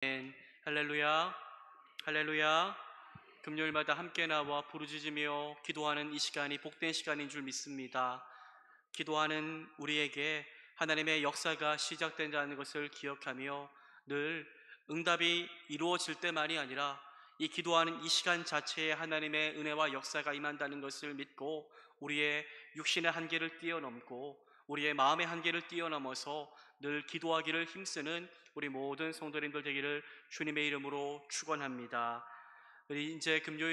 아멘. 할렐루야, 할렐루야. 금요일마다 함께 나와 부르짖으며 기도하는 이 시간이 복된 시간인 줄 믿습니다. 기도하는 우리에게 하나님의 역사가 시작된다는 것을 기억하며 늘 응답이 이루어질 때만이 아니라 이 기도하는 이 시간 자체에 하나님의 은혜와 역사가 임한다는 것을 믿고 우리의 육신의 한계를 뛰어넘고 우리의 마음의 한계를 뛰어넘어서 늘 기도하기를 힘쓰는 우리 모든 성도님들 되기를 주님의 이름으로 축원합니다. 우리 이제 금요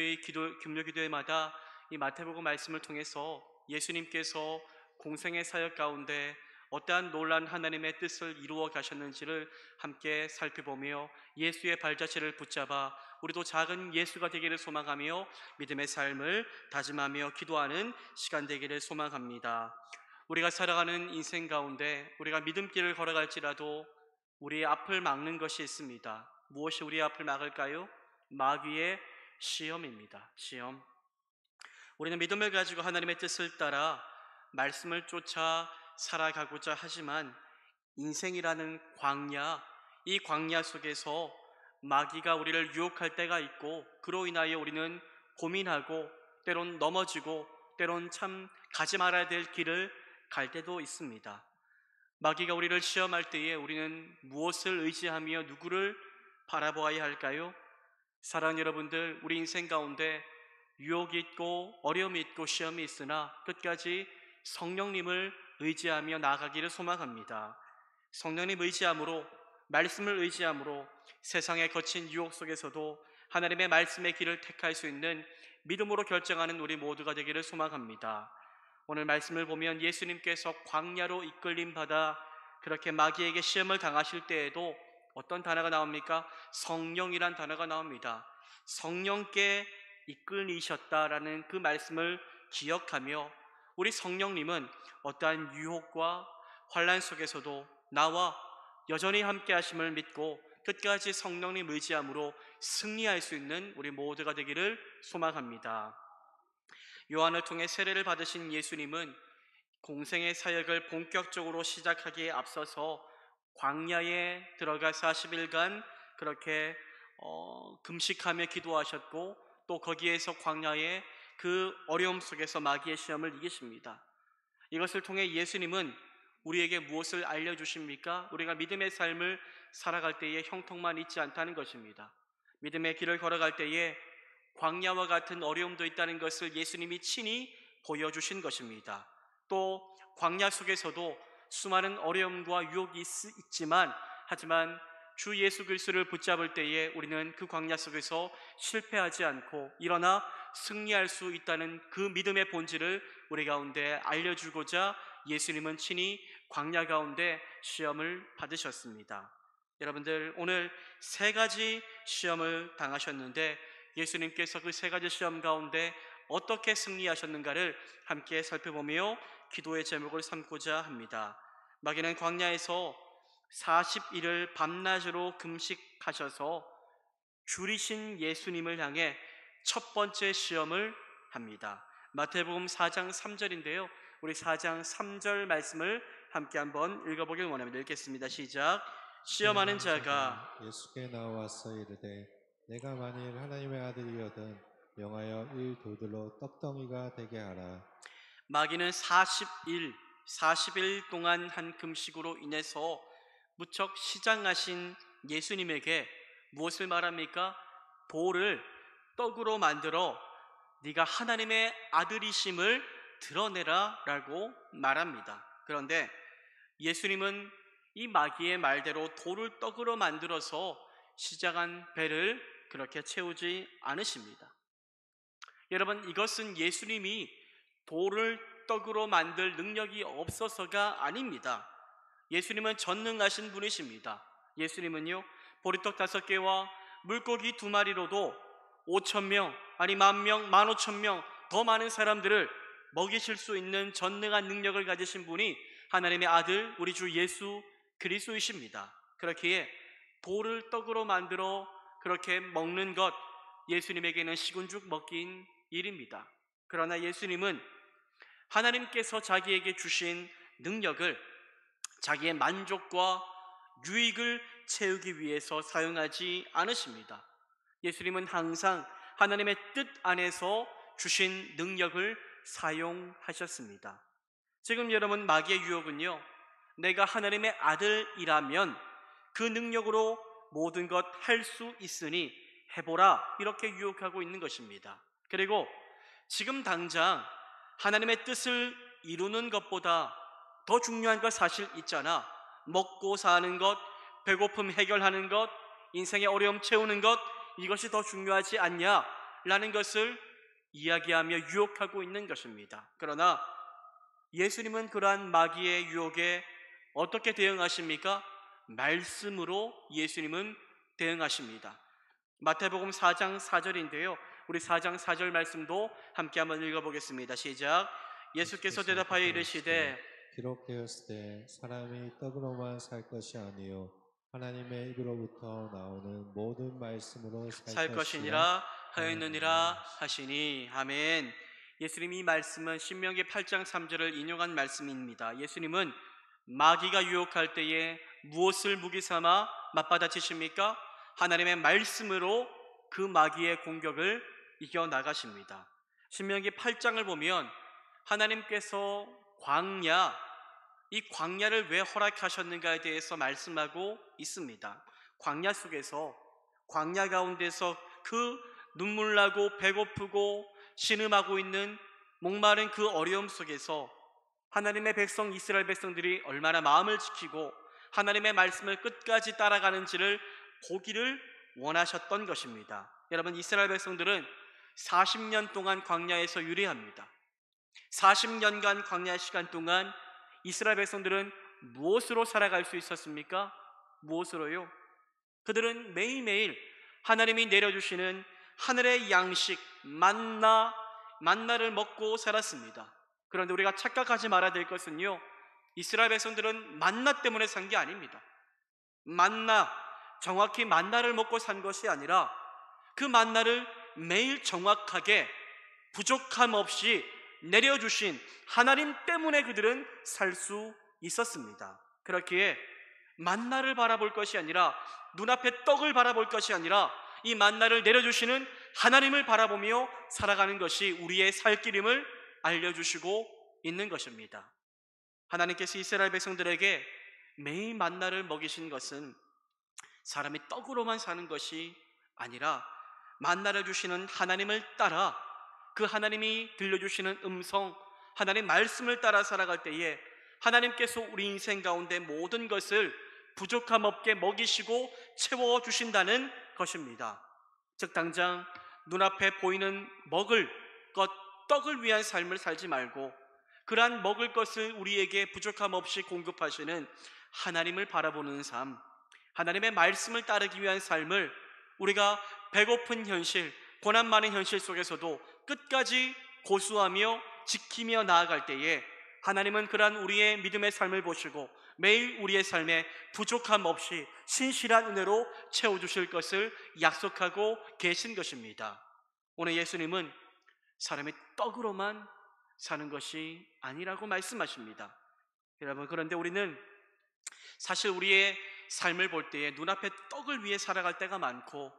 기도회마다 이 마태복음 말씀을 통해서 예수님께서 공생의 사역 가운데 어떠한 놀라운 하나님의 뜻을 이루어 가셨는지를 함께 살펴보며 예수의 발자취를 붙잡아 우리도 작은 예수가 되기를 소망하며 믿음의 삶을 다짐하며 기도하는 시간 되기를 소망합니다. 우리가 살아가는 인생 가운데 우리가 믿음길을 걸어갈지라도 우리의 앞을 막는 것이 있습니다. 무엇이 우리의 앞을 막을까요? 마귀의 시험입니다. 시험. 우리는 믿음을 가지고 하나님의 뜻을 따라 말씀을 쫓아 살아가고자 하지만 인생이라는 광야, 이 광야 속에서 마귀가 우리를 유혹할 때가 있고 그로 인하여 우리는 고민하고 때론 넘어지고 때론 참 가지 말아야 될 길을 갈 때도 있습니다. 마귀가 우리를 시험할 때에 우리는 무엇을 의지하며 누구를 바라보아야 할까요? 사랑하는 여러분들, 우리 인생 가운데 유혹이 있고 어려움이 있고 시험이 있으나 끝까지 성령님을 의지하며 나아가기를 소망합니다. 성령님 의지함으로, 말씀을 의지함으로 세상의 거친 유혹 속에서도 하나님의 말씀의 길을 택할 수 있는 믿음으로 결정하는 우리 모두가 되기를 소망합니다. 오늘 말씀을 보면 예수님께서 광야로 이끌림 받아 그렇게 마귀에게 시험을 당하실 때에도 어떤 단어가 나옵니까? 성령이란 단어가 나옵니다. 성령께 이끌리셨다라는 그 말씀을 기억하며 우리 성령님은 어떠한 유혹과 환난 속에서도 나와 여전히 함께 하심을 믿고 끝까지 성령님 의지함으로 승리할 수 있는 우리 모두가 되기를 소망합니다. 요한을 통해 세례를 받으신 예수님은 공생의 사역을 본격적으로 시작하기에 앞서서 광야에 들어가 40일간 그렇게 금식하며 기도하셨고 또 거기에서 광야의 그 어려움 속에서 마귀의 시험을 이기십니다. 이것을 통해 예수님은 우리에게 무엇을 알려주십니까? 우리가 믿음의 삶을 살아갈 때에 형통만 있지 않다는 것입니다. 믿음의 길을 걸어갈 때에 광야와 같은 어려움도 있다는 것을 예수님이 친히 보여주신 것입니다. 또 광야 속에서도 수많은 어려움과 유혹이 있지만 하지만 주 예수 그리스도를 붙잡을 때에 우리는 그 광야 속에서 실패하지 않고 일어나 승리할 수 있다는 그 믿음의 본질을 우리 가운데 알려주고자 예수님은 친히 광야 가운데 시험을 받으셨습니다. 여러분들, 오늘 세 가지 시험을 당하셨는데 예수님께서 그 세 가지 시험 가운데 어떻게 승리하셨는가를 함께 살펴보며 기도의 제목을 삼고자 합니다. 마귀는 광야에서 40일을 밤낮으로 금식하셔서 줄이신 예수님을 향해 첫 번째 시험을 합니다. 마태복음 4장 3절인데요. 우리 4장 3절 말씀을 함께 한번 읽어보길 원합니다. 읽겠습니다. 시작. 시험하는 자가 예수께 나와서 이르되 내가 만일 하나님의 아들이거든 명하여 이 돌들로 떡덩이가 되게 하라. 마귀는 40일 동안 한 금식으로 인해서 무척 시장하신 예수님에게 무엇을 말합니까? 돌을 떡으로 만들어 네가 하나님의 아들이심을 드러내라 라고 말합니다. 그런데 예수님은 이 마귀의 말대로 돌을 떡으로 만들어서 시장한 배를 그렇게 채우지 않으십니다. 여러분, 이것은 예수님이 돌을 떡으로 만들 능력이 없어서가 아닙니다. 예수님은 전능하신 분이십니다. 예수님은요, 보리떡 5개와 물고기 2마리로도 5,000명, 아니 10,000명, 15,000명 더 많은 사람들을 먹이실 수 있는 전능한 능력을 가지신 분이 하나님의 아들 우리 주 예수 그리스도이십니다. 그렇기에 돌을 떡으로 만들어 그렇게 먹는 것, 예수님에게는 식은죽 먹기인 일입니다. 그러나 예수님은 하나님께서 자기에게 주신 능력을 자기의 만족과 유익을 채우기 위해서 사용하지 않으십니다. 예수님은 항상 하나님의 뜻 안에서 주신 능력을 사용하셨습니다. 지금 여러분, 마귀의 유혹은요, 내가 하나님의 아들이라면 그 능력으로 모든 것 할 수 있으니 해보라, 이렇게 유혹하고 있는 것입니다. 그리고 지금 당장 하나님의 뜻을 이루는 것보다 더 중요한 것 사실 있잖아. 먹고 사는 것, 배고픔 해결하는 것, 인생의 어려움 채우는 것, 이것이 더 중요하지 않냐? 라는 것을 이야기하며 유혹하고 있는 것입니다. 그러나 예수님은 그러한 마귀의 유혹에 어떻게 대응하십니까? 말씀으로 예수님은 대응하십니다. 마태복음 4장 4절인데요. 우리 4장 4절 말씀도 함께 한번 읽어보겠습니다. 시작. 예수께서 대답하여 이르시되 기록되었으되 사람이 떡으로만 살 것이 아니요 하나님의 입으로부터 나오는 모든 말씀으로 살 것이니라 하였느니라 하시니. 아멘. 예수님이 이 말씀은 신명기 8장 3절을 인용한 말씀입니다. 예수님은 마귀가 유혹할 때에 무엇을 무기 삼아 맞받아치십니까? 하나님의 말씀으로 그 마귀의 공격을 이겨나가십니다. 신명기 8장을 보면 하나님께서 이 광야를 왜 허락하셨는가에 대해서 말씀하고 있습니다. 광야 가운데서 그 눈물 나고 배고프고 신음하고 있는 목마른 그 어려움 속에서 하나님의 백성 이스라엘 백성들이 얼마나 마음을 지키고 하나님의 말씀을 끝까지 따라가는지를 보기를 원하셨던 것입니다. 여러분, 이스라엘 백성들은 40년 동안 광야에서 유리합니다. 40년간 광야 시간 동안 이스라엘 백성들은 무엇으로 살아갈 수 있었습니까? 무엇으로요? 그들은 매일매일 하나님이 내려주시는 하늘의 양식 만나를 먹고 살았습니다. 그런데 우리가 착각하지 말아야 될 것은요, 이스라엘 백성들은 만나 때문에 산 게 아닙니다. 정확히 만나를 먹고 산 것이 아니라 그 만나를 매일 정확하게 부족함 없이 내려주신 하나님 때문에 그들은 살 수 있었습니다. 그렇기에 만나를 바라볼 것이 아니라, 눈앞에 떡을 바라볼 것이 아니라 이 만나를 내려주시는 하나님을 바라보며 살아가는 것이 우리의 살 길임을 알려주시고 있는 것입니다. 하나님께서 이스라엘 백성들에게 매일 만나를 먹이신 것은 사람이 떡으로만 사는 것이 아니라 만나를 주시는 하나님을 따라, 그 하나님이 들려주시는 음성, 하나님 말씀을 따라 살아갈 때에 하나님께서 우리 인생 가운데 모든 것을 부족함 없게 먹이시고 채워주신다는 것입니다. 즉, 당장 눈앞에 보이는 먹을 것, 떡을 위한 삶을 살지 말고 그러한 먹을 것을 우리에게 부족함 없이 공급하시는 하나님을 바라보는 삶, 하나님의 말씀을 따르기 위한 삶을 우리가 배고픈 현실, 고난 많은 현실 속에서도 끝까지 고수하며 지키며 나아갈 때에 하나님은 그러한 우리의 믿음의 삶을 보시고 매일 우리의 삶에 부족함 없이 신실한 은혜로 채워주실 것을 약속하고 계신 것입니다. 오늘 예수님은 사람이 떡으로만 사는 것이 아니라고 말씀하십니다. 여러분, 그런데 우리는 사실 우리의 삶을 볼 때에 눈앞에 떡을 위해 살아갈 때가 많고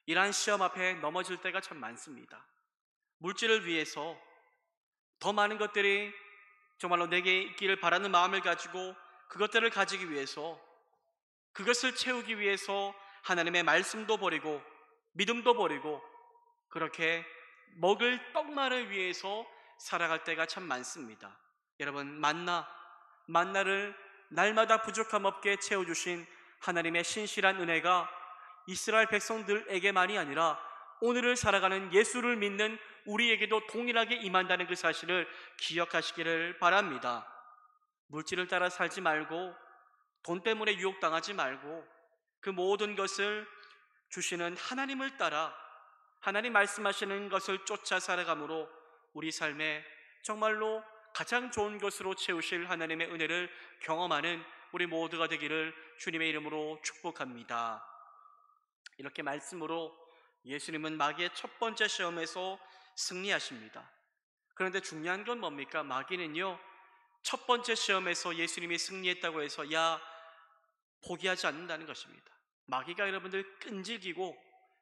이러한 시험 앞에 넘어질 때가 참 많습니다. 물질을 위해서 더 많은 것들이 정말로 내게 있기를 바라는 마음을 가지고 그것들을 가지기 위해서, 그것을 채우기 위해서 하나님의 말씀도 버리고 믿음도 버리고 그렇게 먹을 떡만을 위해서 살아갈 때가 참 많습니다. 여러분, 만나를 날마다 부족함 없게 채워주신 하나님의 신실한 은혜가 이스라엘 백성들에게만이 아니라 오늘을 살아가는 예수를 믿는 우리에게도 동일하게 임한다는 그 사실을 기억하시기를 바랍니다. 물질을 따라 살지 말고 돈 때문에 유혹당하지 말고 그 모든 것을 주시는 하나님을 따라 하나님 말씀하시는 것을 쫓아 살아감으로 우리 삶에 정말로 가장 좋은 것으로 채우실 하나님의 은혜를 경험하는 우리 모두가 되기를 주님의 이름으로 축복합니다. 이렇게 말씀으로 예수님은 마귀의 첫 번째 시험에서 승리하십니다. 그런데 중요한 건 뭡니까? 마귀는요, 첫 번째 시험에서 예수님이 승리했다고 해서 포기하지 않는다는 것입니다. 마귀가 여러분들 끈질기고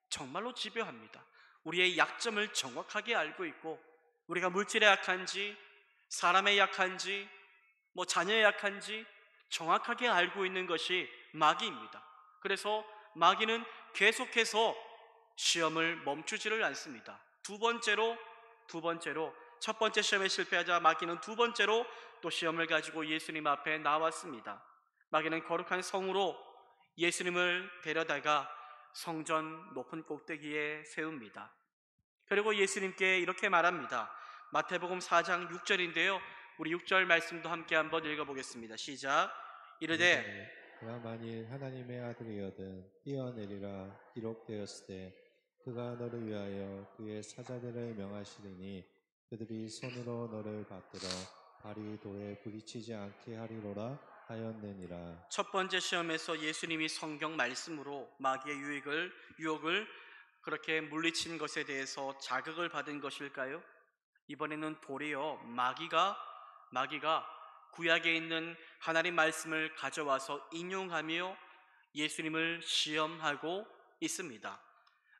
정말로 집요합니다. 우리의 약점을 정확하게 알고 있고, 우리가 물질에 약한지 사람에 약한지 자녀에 약한지 정확하게 알고 있는 것이 마귀입니다. 그래서 마귀는 계속해서 시험을 멈추지를 않습니다. 두 번째로 첫 번째 시험에 실패하자 마귀는 두 번째로 또 시험을 가지고 예수님 앞에 나왔습니다. 마귀는 거룩한 성으로 예수님을 데려다가 성전 높은 꼭대기에 세웁니다. 그리고 예수님께 이렇게 말합니다. 마태복음 4장 6절인데요. 우리 6절 말씀도 함께 한번 읽어보겠습니다. 시작. 이르되 이르되 그가 만일 하나님의 아들이거든 뛰어내리라 기록되었을 때 그가 너를 위하여 그의 사자들을 명하시리니 그들이 손으로 너를 받들어 발이 돌에 부딪히지 않게 하리로라 하였느니라. 첫 번째 시험에서 예수님이 성경 말씀으로 마귀의 유혹을 그렇게 물리친 것에 대해서 자극을 받은 것일까요? 이번에는 도리어 마귀가 구약에 있는 하나님 말씀을 가져와서 인용하며 예수님을 시험하고 있습니다.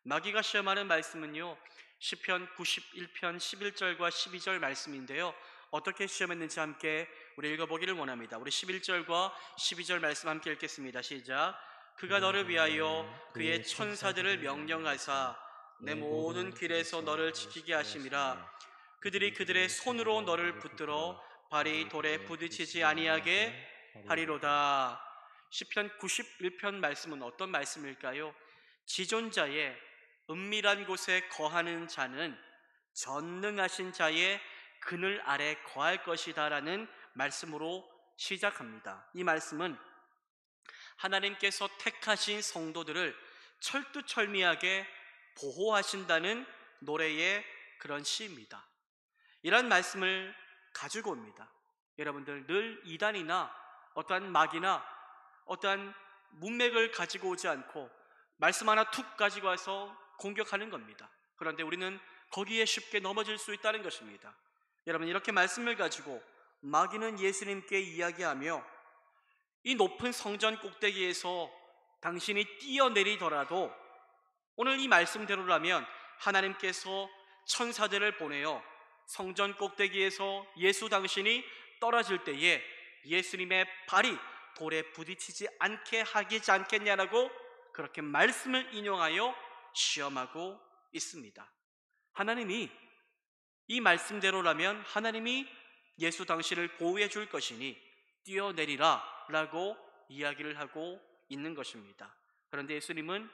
마귀가 시험하는 말씀은요, 시편 91편 11절과 12절 말씀인데요. 어떻게 시험했는지 함께 우리 읽어보기를 원합니다. 우리 11절과 12절 말씀 함께 읽겠습니다. 시작. 그가 너를 위하여 그의 천사들을 명령하사 내 모든 길에서 너를 지키게 하심이라. 그들이 그들의 손으로 너를 붙들어 발이 돌에 부딪히지 아니하게 하리로다. 시편 91편 말씀은 어떤 말씀일까요? 지존자의 은밀한 곳에 거하는 자는 전능하신 자의 그늘 아래 거할 것이다 라는 말씀으로 시작합니다. 이 말씀은 하나님께서 택하신 성도들을 철두철미하게 보호하신다는 노래의 그런 시입니다. 이런 말씀을 가지고 옵니다. 여러분들, 늘 이단이나 어떠한 마귀나 어떠한 문맥을 가지고 오지 않고 말씀 하나 툭 가지고 와서 공격하는 겁니다. 그런데 우리는 거기에 쉽게 넘어질 수 있다는 것입니다. 여러분, 이렇게 말씀을 가지고 마귀는 예수님께 이야기하며 이 높은 성전 꼭대기에서 당신이 뛰어내리더라도 오늘 이 말씀대로라면 하나님께서 천사들을 보내어 성전 꼭대기에서 예수 당신이 떨어질 때에 예수님의 발이 돌에 부딪히지 않게 하지 않겠냐라고 그렇게 말씀을 인용하여 시험하고 있습니다. 하나님이 이 말씀대로라면 하나님이 예수 당신을 보호해 줄 것이니 뛰어내리라 라고 이야기를 하고 있는 것입니다. 그런데 예수님은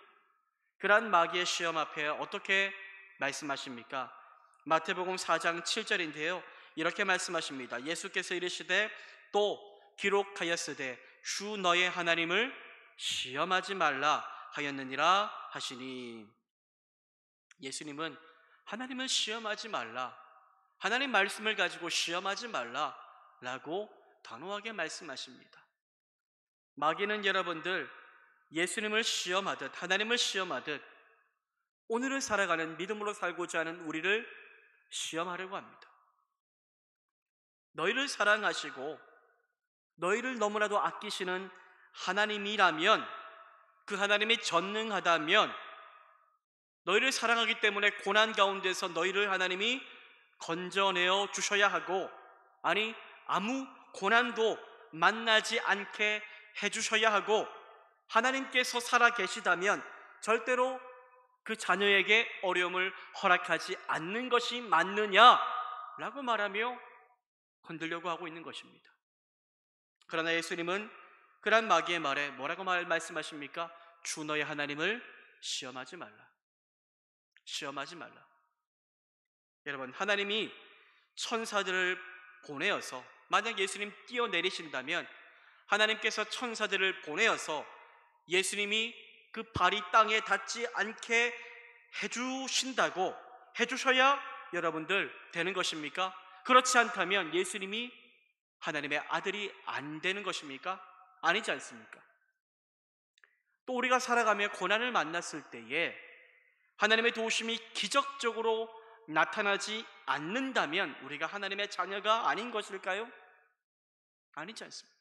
그러한 마귀의 시험 앞에 어떻게 말씀하십니까? 마태복음 4장 7절인데요. 이렇게 말씀하십니다. 예수께서 이르시되 또 기록하였으되 주 너의 하나님을 시험하지 말라 하였느니라 하시니, 예수님은 하나님을 시험하지 말라, 하나님 말씀을 가지고 시험하지 말라 라고 단호하게 말씀하십니다. 마귀는 여러분들 예수님을 시험하듯 하나님을 시험하듯 오늘을 살아가는 믿음으로 살고자 하는 우리를 시험하려고 합니다. 너희를 사랑하시고 너희를 너무나도 아끼시는 하나님이라면, 그 하나님이 전능하다면 너희를 사랑하기 때문에 고난 가운데서 너희를 하나님이 건져내어 주셔야 하고, 아니 아무 고난도 만나지 않게 해주셔야 하고, 하나님께서 살아 계시다면 절대로 그 자녀에게 어려움을 허락하지 않는 것이 맞느냐라고 말하며 건들려고 하고 있는 것입니다. 그러나 예수님은 그런 마귀의 말에 뭐라고 말씀하십니까? 주 너의 하나님을 시험하지 말라. 시험하지 말라. 여러분, 하나님이 천사들을 보내어서, 만약 예수님 뛰어내리신다면 하나님께서 천사들을 보내어서 예수님이 그 발이 땅에 닿지 않게 해주신다고 해주셔야 여러분들 되는 것입니까? 그렇지 않다면 예수님이 하나님의 아들이 안 되는 것입니까? 아니지 않습니까? 또 우리가 살아가며 고난을 만났을 때에 하나님의 도우심이 기적적으로 나타나지 않는다면 우리가 하나님의 자녀가 아닌 것일까요? 아니지 않습니까?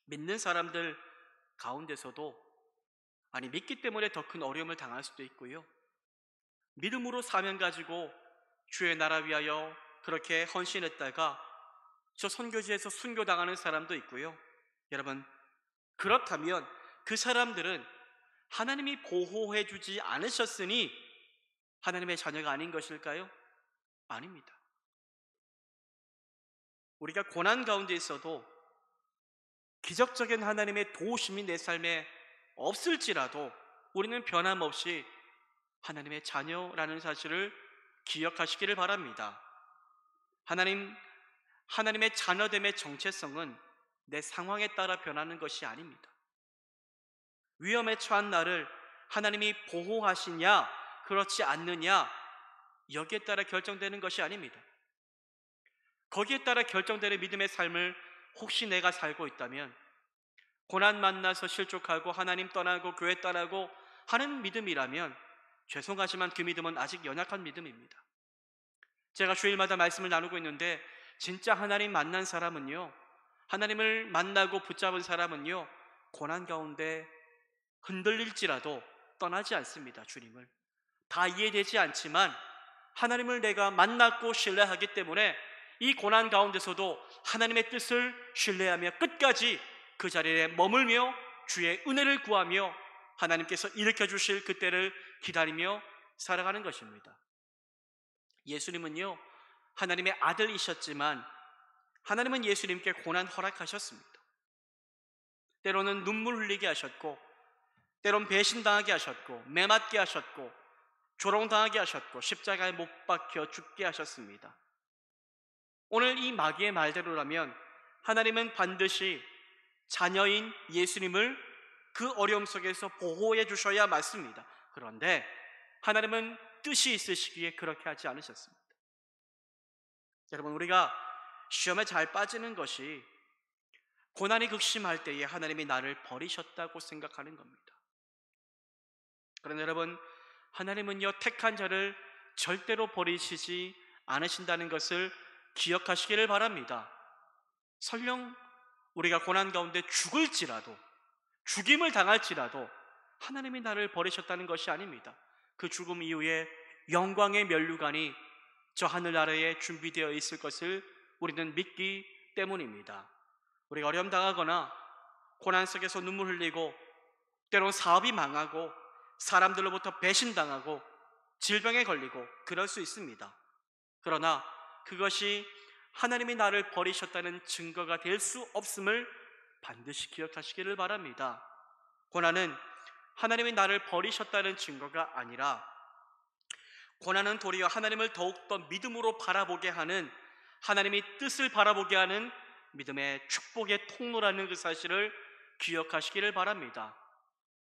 믿는 사람들 가운데서도 믿기 때문에 더 큰 어려움을 당할 수도 있고요. 믿음으로 사명 가지고 주의 나라 위하여 그렇게 헌신했다가 저 선교지에서 순교당하는 사람도 있고요. 여러분, 그렇다면 그 사람들은 하나님이 보호해 주지 않으셨으니 하나님의 자녀가 아닌 것일까요? 아닙니다. 우리가 고난 가운데 있어도 기적적인 하나님의 도우심이 내 삶에 없을지라도 우리는 변함없이 하나님의 자녀라는 사실을 기억하시기를 바랍니다. 하나님의 자녀됨의 정체성은 내 상황에 따라 변하는 것이 아닙니다. 위험에 처한 나를 하나님이 보호하시냐 그렇지 않느냐, 여기에 따라 결정되는 것이 아닙니다. 거기에 따라 결정되는 믿음의 삶을 혹시 내가 살고 있다면, 고난 만나서 실족하고 하나님 떠나고 교회 떠나고 하는 믿음이라면 죄송하지만 그 믿음은 아직 연약한 믿음입니다. 제가 주일마다 말씀을 나누고 있는데, 진짜 하나님 만난 사람은요, 하나님을 만나고 붙잡은 사람은요, 고난 가운데 흔들릴지라도 떠나지 않습니다. 주님을 다 이해되지 않지만 하나님을 내가 만났고 신뢰하기 때문에 이 고난 가운데서도 하나님의 뜻을 신뢰하며 끝까지 그 자리에 머물며 주의 은혜를 구하며 하나님께서 일으켜 주실 그때를 기다리며 살아가는 것입니다. 예수님은요, 하나님의 아들이셨지만 하나님은 예수님께 고난 허락하셨습니다. 때로는 눈물 흘리게 하셨고, 때론 배신당하게 하셨고, 매맞게 하셨고, 조롱당하게 하셨고, 십자가에 못 박혀 죽게 하셨습니다. 오늘 이 마귀의 말대로라면 하나님은 반드시 자녀인 예수님을 그 어려움 속에서 보호해 주셔야 맞습니다. 그런데 하나님은 뜻이 있으시기에 그렇게 하지 않으셨습니다. 여러분, 우리가 시험에 잘 빠지는 것이 고난이 극심할 때에 하나님이 나를 버리셨다고 생각하는 겁니다. 그러나 여러분, 하나님은요, 택한 자를 절대로 버리시지 않으신다는 것을 기억하시기를 바랍니다. 설령 우리가 고난 가운데 죽을지라도, 죽임을 당할지라도 하나님이 나를 버리셨다는 것이 아닙니다. 그 죽음 이후에 영광의 면류관이 저 하늘나라에 준비되어 있을 것을 우리는 믿기 때문입니다. 우리가 어려움 당하거나 고난 속에서 눈물 흘리고, 때론 사업이 망하고 사람들로부터 배신당하고 질병에 걸리고 그럴 수 있습니다. 그러나 그것이 하나님이 나를 버리셨다는 증거가 될 수 없음을 반드시 기억하시기를 바랍니다. 고난은 하나님이 나를 버리셨다는 증거가 아니라, 고난은 도리어 하나님을 더욱더 믿음으로 바라보게 하는, 하나님이 뜻을 바라보게 하는 믿음의 축복의 통로라는 그 사실을 기억하시기를 바랍니다.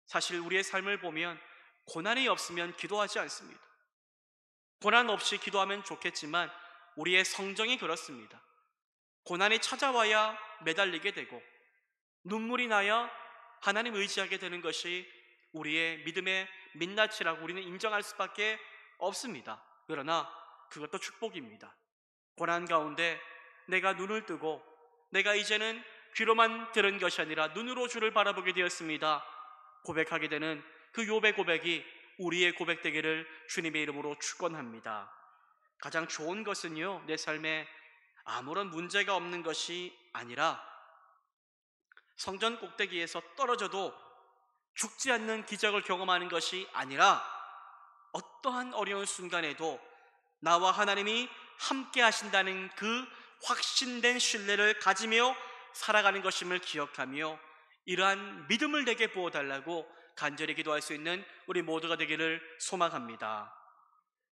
사실 우리의 삶을 보면 고난이 없으면 기도하지 않습니다. 고난 없이 기도하면 좋겠지만 우리의 성정이 그렇습니다. 고난이 찾아와야 매달리게 되고 눈물이 나야 하나님 의지하게 되는 것이 우리의 믿음의 민낯이라고 우리는 인정할 수밖에 없습니다. 그러나 그것도 축복입니다. 고난 가운데 내가 눈을 뜨고 내가 이제는 귀로만 들은 것이 아니라 눈으로 주를 바라보게 되었습니다 고백하게 되는 그 욥의 고백이 우리의 고백되기를 주님의 이름으로 축원합니다. 가장 좋은 것은요, 내 삶에 아무런 문제가 없는 것이 아니라 성전 꼭대기에서 떨어져도 죽지 않는 기적을 경험하는 것이 아니라 어떠한 어려운 순간에도 나와 하나님이 함께 하신다는 그 확신된 신뢰를 가지며 살아가는 것임을 기억하며 이러한 믿음을 내게 부어달라고 간절히 기도할 수 있는 우리 모두가 되기를 소망합니다.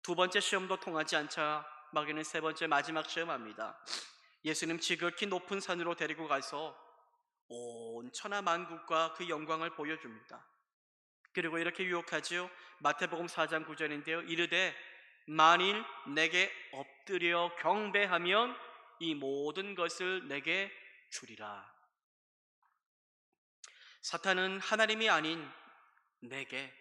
두 번째 시험도 통하지 않자 마귀는 세 번째 마지막 시험합니다. 예수님 지극히 높은 산으로 데리고 가서 온 천하 만국과 그 영광을 보여줍니다. 그리고 이렇게 유혹하지요. 마태복음 4장 9절인데요. 이르되 만일 내게 엎드려 경배하면 이 모든 것을 내게 주리라. 사탄은 하나님이 아닌 내게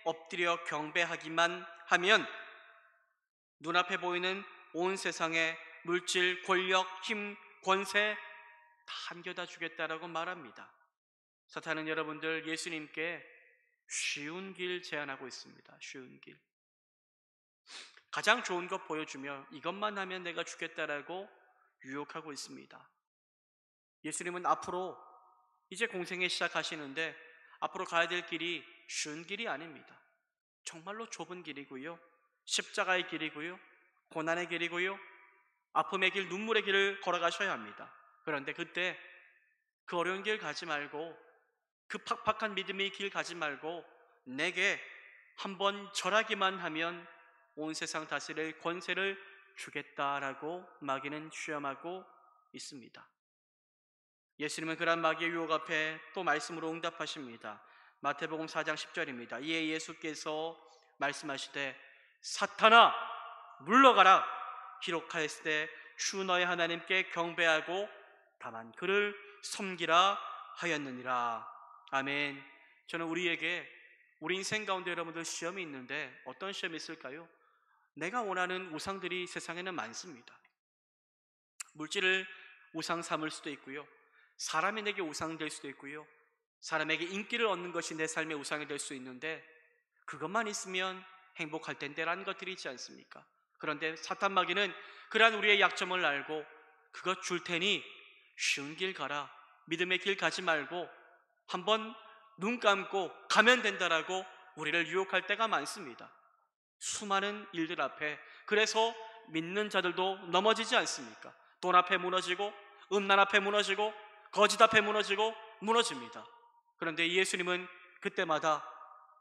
엎드려 경배하기만 하면 눈앞에 보이는 온 세상의 물질, 권력, 힘, 권세, 다 안겨다 주겠다라고 말합니다. 사탄은 여러분들 예수님께 쉬운 길 제안하고 있습니다. 쉬운 길. 가장 좋은 것 보여주며 이것만 하면 내가 주겠다라고 유혹하고 있습니다. 예수님은 앞으로 이제 공생에 시작하시는데 앞으로 가야 될 길이 쉬운 길이 아닙니다. 정말로 좁은 길이고요. 십자가의 길이고요. 고난의 길이고요. 아픔의 길, 눈물의 길을 걸어가셔야 합니다. 그런데 그때 그 어려운 길 가지 말고 그 팍팍한 믿음의 길 가지 말고 내게 한번 절하기만 하면 온 세상 다스릴 권세를 주겠다라고 마귀는 시험하고 있습니다. 예수님은 그런 마귀의 유혹 앞에 또 말씀으로 응답하십니다. 마태복음 4장 10절입니다. 이에 예수께서 말씀하시되 사탄아 물러가라 기록하였으되 주 너의 하나님께 경배하고 다만 그를 섬기라 하였느니라. 아멘. 저는 우리 인생 가운데 여러분들 시험이 있는데 어떤 시험이 있을까요? 내가 원하는 우상들이 세상에는 많습니다. 물질을 우상 삼을 수도 있고요. 사람이 내게 우상 될 수도 있고요. 사람에게 인기를 얻는 것이 내 삶의 우상이 될 수 있는데 그것만 있으면 행복할 텐데라는 것들이 있지 않습니까? 그런데 사탄 마귀는 그러한 우리의 약점을 알고 그것 줄 테니 쉬운 길 가라, 믿음의 길 가지 말고 한번 눈 감고 가면 된다라고 우리를 유혹할 때가 많습니다. 수많은 일들 앞에 그래서 믿는 자들도 넘어지지 않습니까? 돈 앞에 무너지고 음란 앞에 무너지고 거짓 앞에 무너집니다. 그런데 예수님은 그때마다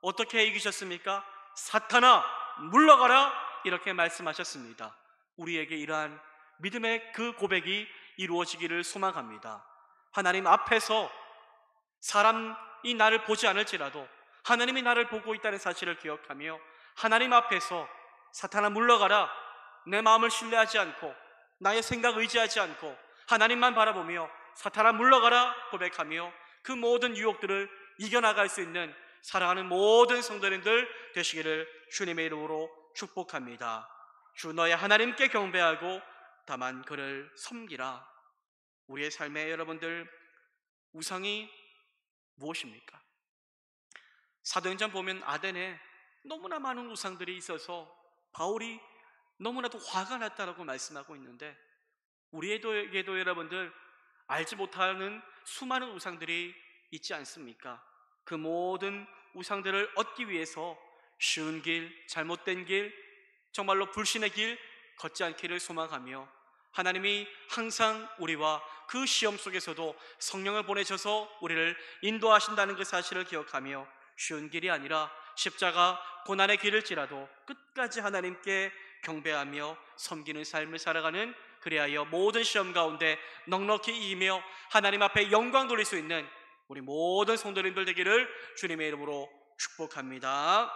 어떻게 이기셨습니까? 사탄아 물러가라 이렇게 말씀하셨습니다. 우리에게 이러한 믿음의 그 고백이 이루어지기를 소망합니다. 하나님 앞에서 사람이 나를 보지 않을지라도 하나님이 나를 보고 있다는 사실을 기억하며 하나님 앞에서 사탄아 물러가라, 내 마음을 신뢰하지 않고 나의 생각 의지하지 않고 하나님만 바라보며 사탄아 물러가라 고백하며 그 모든 유혹들을 이겨나갈 수 있는 사랑하는 모든 성도님들 되시기를 주님의 이름으로 축복합니다. 주 너의 하나님께 경배하고 다만 그를 섬기라. 우리의 삶에 여러분들 우상이 무엇입니까? 사도행전 보면 아덴에 너무나 많은 우상들이 있어서 바울이 너무나도 화가 났다라고 말씀하고 있는데 우리에게도 여러분들 알지 못하는 수많은 우상들이 있지 않습니까? 그 모든 우상들을 얻기 위해서 쉬운 길, 잘못된 길, 정말로 불신의 길 걷지 않기를 소망하며 하나님이 항상 우리와 그 시험 속에서도 성령을 보내셔서 우리를 인도하신다는 그 사실을 기억하며 쉬운 길이 아니라 십자가 고난의 길을지라도 끝까지 하나님께 경배하며 섬기는 삶을 살아가는, 그리하여 모든 시험 가운데 넉넉히 이기며 하나님 앞에 영광 돌릴 수 있는 우리 모든 성도님들 되기를 주님의 이름으로 축복합니다.